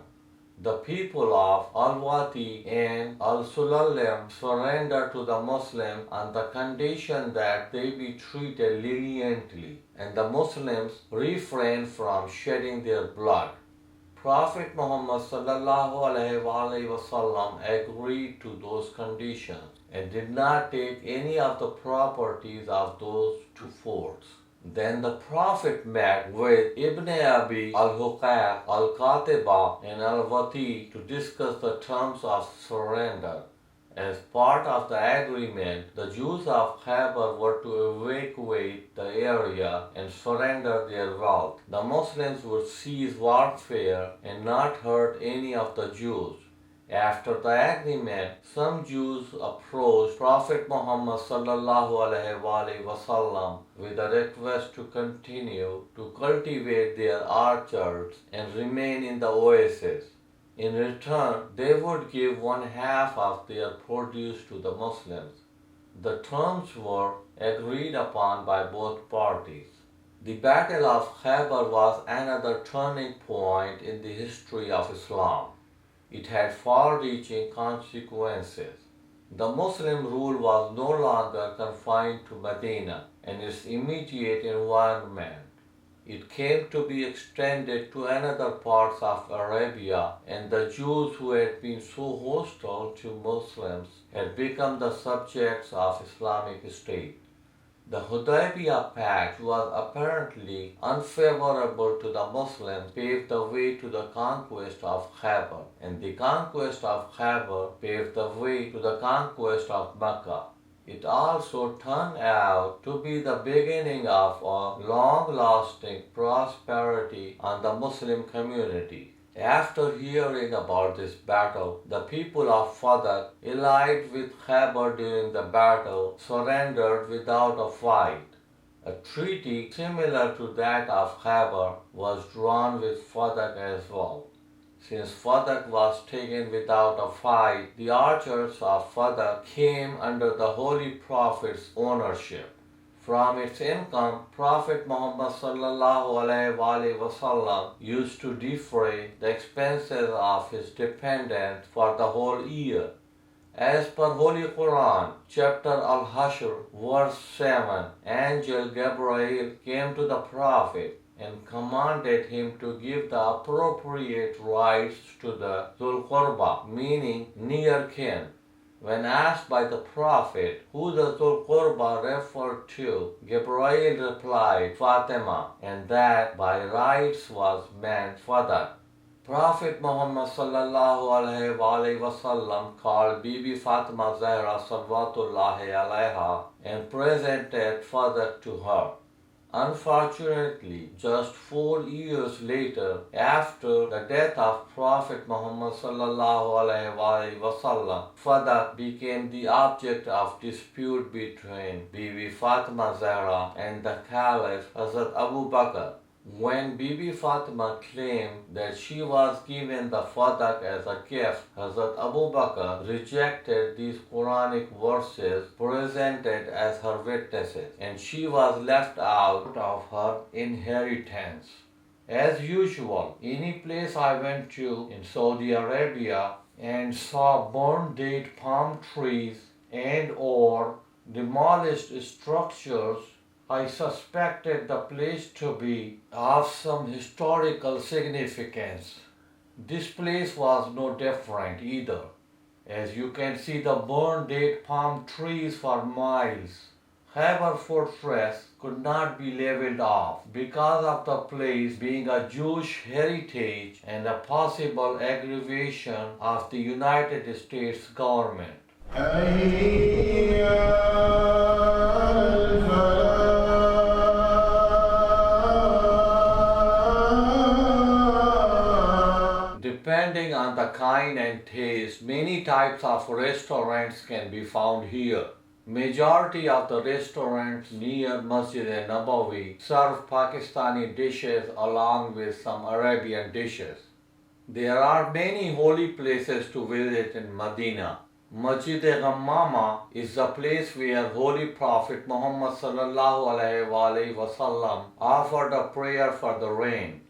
The people of Al-Wati and Al-Sulalim surrendered to the Muslims on the condition that they be treated leniently, and the Muslims refrained from shedding their blood. Prophet Muhammad sallallahu alaihi wasallam agreed to those conditions and did not take any of the properties of those 2 forts. Then the Prophet met with Ibn Abi al-Huqaq al-Qatiba in al-Wati to discuss the terms of surrender. As part of the agreement, the Jews of Khaybar were to evacuate the area and surrender their wealth. The Muslims would cease warfare and not hurt any of the Jews. After the agreement, some Jews approached Prophet Muhammad sallallahu alaihi wasallam with a request to continue to cultivate their orchards and remain in the oasis. In return, they would give 1/2 of their produce to the Muslims. The terms were agreed upon by both parties. The Battle of Khaybar was another turning point in the history of Islam. It had far-reaching consequences. The Muslim rule was no longer confined to Medina and its immediate environment. It came to be extended to another parts of Arabia, and the Jews who had been so hostile to Muslims had become the subjects of Islamic State. The Hudaybiyah Pact was apparently unfavorable to the Muslims, paved the way to the conquest of Khaybar, and the conquest of Khaybar paved the way to the conquest of Mecca. It also turned out to be the beginning of a long-lasting prosperity on the Muslim community. After hearing about this battle, the people of Fadak, allied with Khaybar during the battle, surrendered without a fight. A treaty similar to that of Khaybar was drawn with Fadak as well. Since Fadak was taken without a fight, the archers of Fadak came under the Holy Prophet's ownership. From its income, Prophet Muhammad sallallahu alaihi wasallam used to defray the expenses of his dependents for the whole year. As per Holy Quran, chapter Al-Hashr, verse 7, Angel Gabriel came to the Prophet and commanded him to give the appropriate rights to the Dhul Qurba, meaning near kin. When asked by the Prophet who the Dhul Qurba referred to, Gabriel replied, Fatima, and that by rights was meant Fadak. Prophet Muhammad sallallahu alaihi wasallam called Bibi Fatima Zahra salwatullahi alaiha and presented Fadak to her. Unfortunately, just 4 years later, after the death of Prophet Muhammad sallallahu alaihi wasallam, Fadak became the object of dispute between Bibi Fatima Zahra and the Caliph Hazrat Abu Bakr. When Bibi Fatima claimed that she was given the Fadak as a gift, Hazrat Abu Bakr rejected these Quranic verses presented as her witnesses, and she was left out of her inheritance. As usual, any place I went to in Saudi Arabia and saw burned date palm trees and or demolished structures, I suspected the place to be of some historical significance. This place was no different either, as you can see the burned date palm trees for miles. Khyber fortress could not be leveled off because of the place being a Jewish heritage and a possible aggravation of the United States government. Depending on the kind and taste, many types of restaurants can be found here. Majority of the restaurants near Masjid Nabawi serve Pakistani dishes along with some Arabian dishes. There are many holy places to visit in Medina. Masjid Ghammama is the place where Holy Prophet Muhammad sallallahu alaihi wasallam offered a prayer for the rain.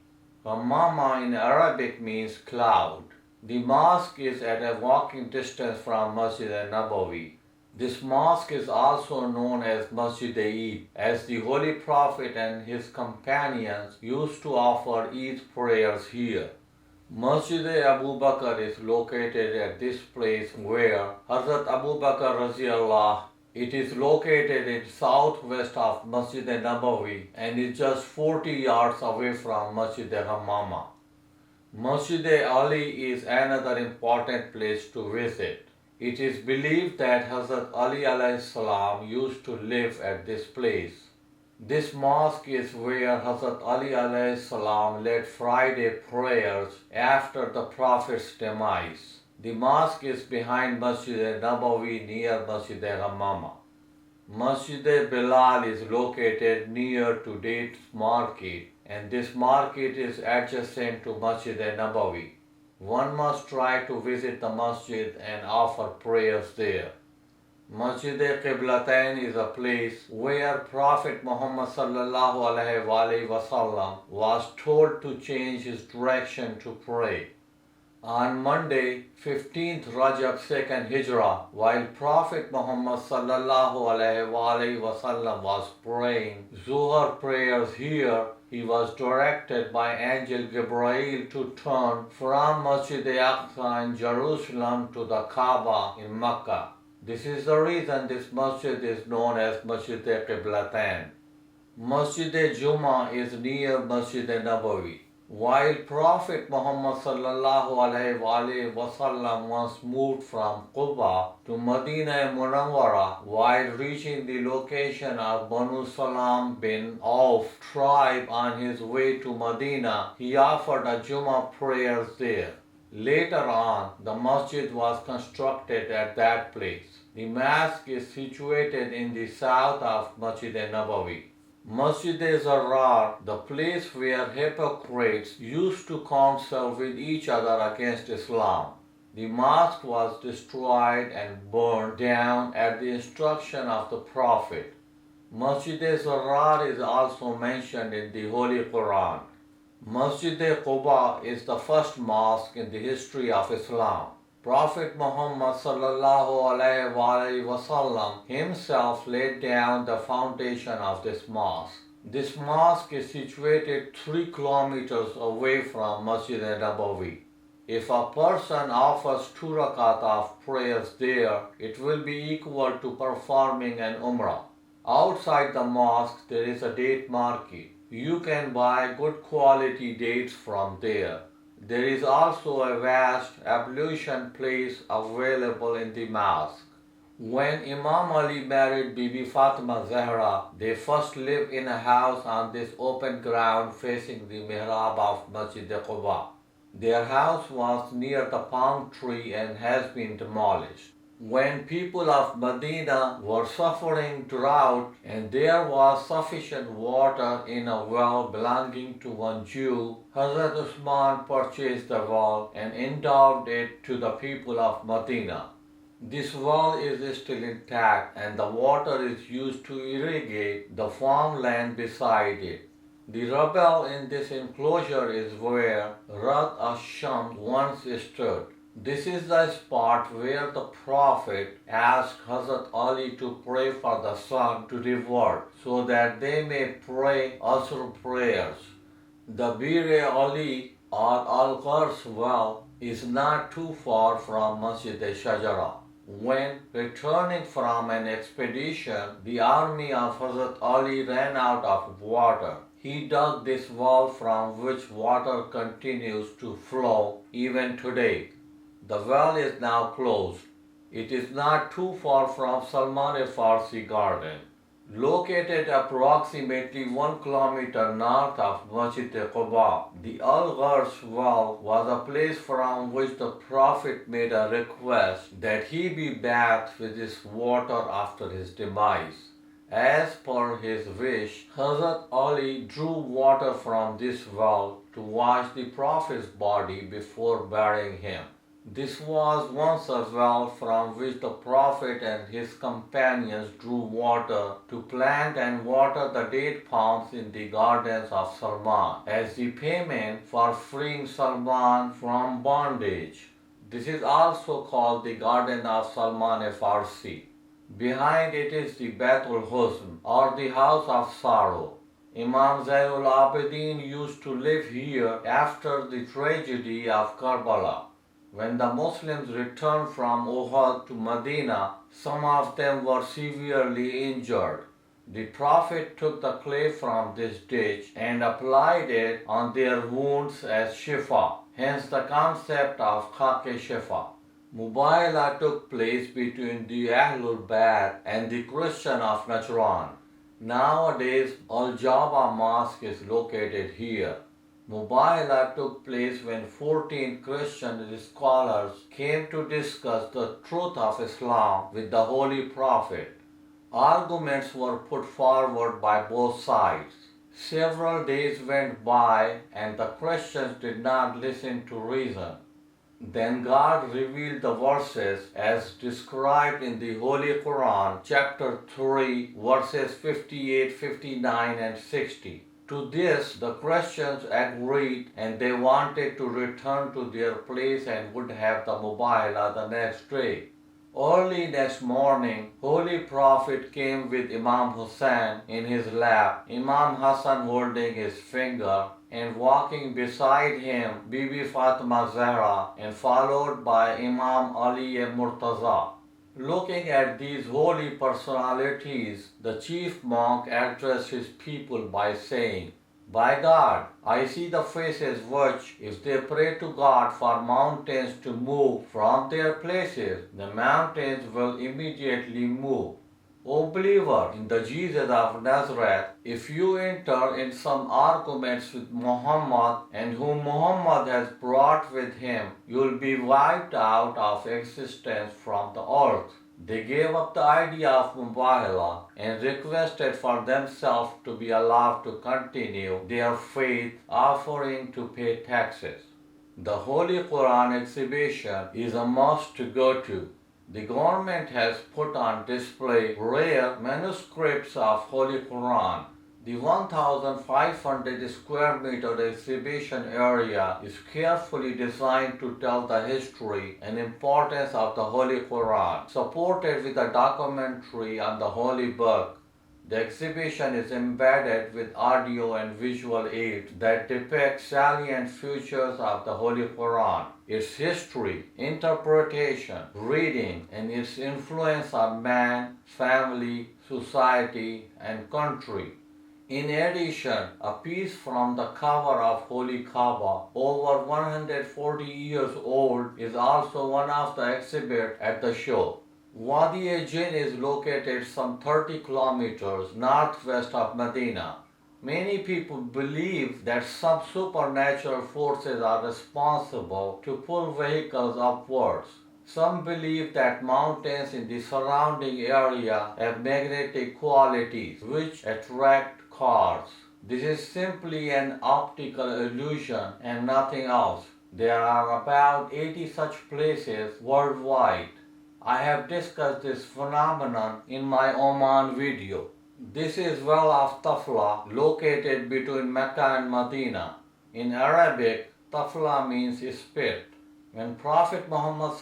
Ghammama in Arabic means cloud. The mosque is at a walking distance from Masjid Nabawi. This mosque is also known as Masjid Eid, as the Holy Prophet and his companions used to offer Eid prayers here. Masjid Abu Bakr is located at this place where Hazrat Abu Bakr Raziallah. It is located in southwest of Masjid Nabawi and is just 40 yards away from Masjid Hammama. Masjid Ali is another important place to visit. It is believed that Hazrat Ali alayhi salam used to live at this place. This mosque is where Hazrat Ali alayhi salam led Friday prayers after the Prophet's demise. The mosque is behind Masjid Nabawi near Masjid Hammama. Masjid Bilal is located near to Dates Market, and this market is adjacent to Masjid Nabawi. One must try to visit the masjid and offer prayers there. Masjid Qiblatain is a place where Prophet Muhammad sallallahu alaihi wasallam was told to change his direction to pray. On Monday, 15th Rajab 2nd Hijrah, while Prophet Muhammad sallallahu alaihi wasallam was praying Zuhr prayers here, he was directed by Angel Gabriel to turn from Masjid Aqsa in Jerusalem to the Kaaba in Mecca. This is the reason this masjid is known as Masjid Qiblatain. Masjid Juma is near Masjid Nabawi. While Prophet Muhammad sallallahu alaihi wasallam once moved from Quba to Medina Munawwara, while reaching the location of Banu Salam bin Auf tribe on his way to Medina, he offered a Jummah prayers there. Later on, the masjid was constructed at that place. The mosque is situated in the south of Masjid Nabawi. Masjid Zarar, the place where hypocrites used to counsel with each other against Islam. The mosque was destroyed and burned down at the instruction of the Prophet. Masjid Zarar is also mentioned in the Holy Quran. Masjid Quba is the first mosque in the history of Islam. Prophet Muhammad sallallahu alaihi wasallam himself laid down the foundation of this mosque. This mosque is situated 3 kilometers away from Masjid Nabawi. If a person offers 2 rakat of prayers there, it will be equal to performing an umrah. Outside the mosque there is a date market. You can buy good quality dates from there. There is also a vast ablution place available in the mosque. When Imam Ali married Bibi Fatima Zahra, they first lived in a house on this open ground facing the mihrab of Masjid Quba. Their house was near the palm tree and has been demolished. When people of Medina were suffering drought and there was sufficient water in a well belonging to one Jew, Hazrat Usman purchased the well and endowed it to the people of Medina. This well is still intact and the water is used to irrigate the farmland beside it. The rubble in this enclosure is where Rat Asham once stood. This is the spot where the Prophet asked Hazrat Ali to pray for the sun to revert so that they may pray Asr prayers. The Bir Ali or Al-Qars well is not too far from Masjid-e-Shajara. When returning from an expedition, the army of Hazrat Ali ran out of water. He dug this well from which water continues to flow even today. The well is now closed. It is not too far from Salman-e-Farsi garden. Located approximately 1 kilometer north of Masjid-e-Quba, the Al-Ghars well was a place from which the Prophet made a request that he be bathed with this water after his demise. As per his wish, Hazrat Ali drew water from this well to wash the Prophet's body before burying him. This was once a well from which the Prophet and his companions drew water to plant and water the date palms in the gardens of Salman as the payment for freeing Salman from bondage. This is also called the Garden of Salman-e-Farsi. Behind it is the Baitul Huzn or the House of Sorrow. Imam Zainul Abidin used to live here after the tragedy of Karbala. When the Muslims returned from Uhud to Medina, some of them were severely injured. The Prophet took the clay from this ditch and applied it on their wounds as shifa, hence the concept of khake shifa. Mubayla took place between the Ahlul Bayt and the Christian of Najran. Nowadays, Al-Jaba Mosque is located here. Mubayla took place when 14 Christian scholars came to discuss the truth of Islam with the Holy Prophet. Arguments were put forward by both sides. Several days went by and the Christians did not listen to reason. Then God revealed the verses as described in the Holy Quran, chapter 3, verses 58, 59 and 60. To this, the Christians agreed and they wanted to return to their place and would have the Mubayla the next day. Early next morning, Holy Prophet came with Imam Hussain in his lap, Imam Hassan holding his finger, and walking beside him Bibi Fatima Zahra, and followed by Imam Ali Murtaza. Looking at these holy personalities, the chief monk addressed his people by saying, "By God, I see the faces which, if they pray to God for mountains to move from their places, the mountains will immediately move. O believer in the Jesus of Nazareth, if you enter in some arguments with Muhammad and whom Muhammad has brought with him, you will be wiped out of existence from the earth." They gave up the idea of Mubayla and requested for themselves to be allowed to continue their faith, offering to pay taxes. The Holy Quran exhibition is a must to go to. The government has put on display rare manuscripts of Holy Quran. The 1,500 square meter exhibition area is carefully designed to tell the history and importance of the Holy Quran, supported with a documentary on the Holy Book. The exhibition is embedded with audio and visual aids that depict salient features of the Holy Quran, its history, interpretation, reading, and its influence on man, family, society, and country. In addition, a piece from the cover of Holy Kaaba, over 140 years old, is also one of the exhibits at the show. Wadi-e-Jinn is located some 30 kilometers northwest of Medina. Many people believe that some supernatural forces are responsible to pull vehicles upwards. Some believe that mountains in the surrounding area have magnetic qualities which attract cars. This is simply an optical illusion and nothing else. There are about 80 such places worldwide. I have discussed this phenomenon in my Oman video. This is well of Tafla, located between Mecca and Medina. In Arabic, Tafla means spit. When Prophet Muhammad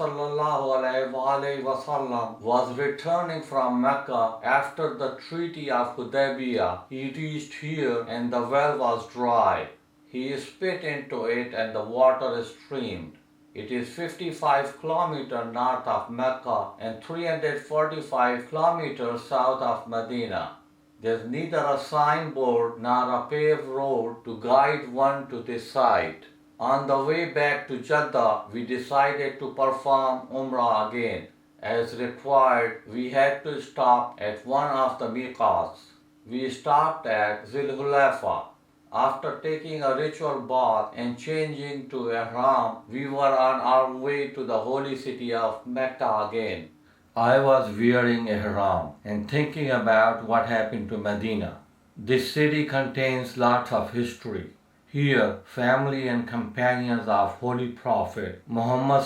was returning from Mecca after the Treaty of Hudaybiyah, he reached here and the well was dry. He spit into it and the water streamed. It is 55 kilometers north of Mecca and 345 kilometers south of Medina. There's neither a signboard nor a paved road to guide one to this site. On the way back to Jeddah, we decided to perform Umrah again. As required, we had to stop at one of the miqats. We stopped at Zul Hulaifa. After taking a ritual bath and changing to Ihram, we were on our way to the holy city of Mecca again. I was wearing Ihram and thinking about what happened to Medina. This city contains lots of history. Here, family and companions of Holy Prophet Muhammad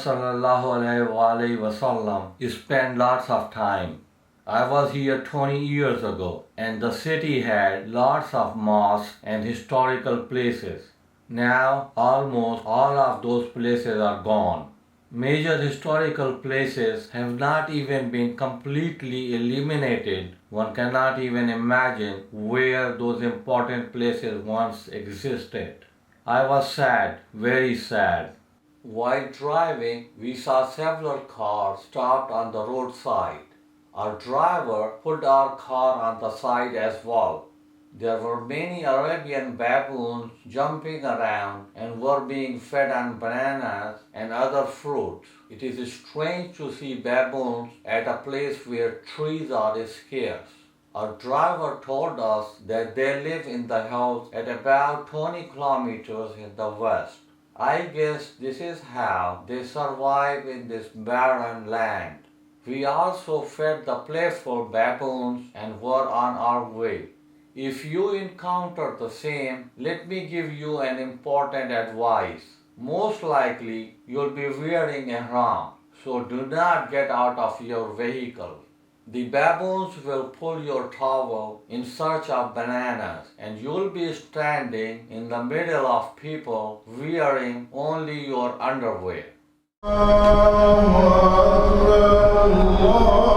spent lots of time. I was here 20 years ago, and the city had lots of mosques and historical places. Now, almost all of those places are gone. Major historical places have not even been completely eliminated. One cannot even imagine where those important places once existed. I was sad, very sad. While driving, we saw several cars stopped on the roadside. Our driver put our car on the side as well. There were many Arabian baboons jumping around and were being fed on bananas and other fruits. It is strange to see baboons at a place where trees are scarce. Our driver told us that they live in the hills at about 20 kilometers in the west. I guess this is how they survive in this barren land. We also fed the playful baboons and were on our way. If you encounter the same, let me give you an important advice. Most likely, you'll be wearing ihram, so do not get out of your vehicle. The baboons will pull your towel in search of bananas, and you'll be standing in the middle of people wearing only your underwear. Allah, Allah.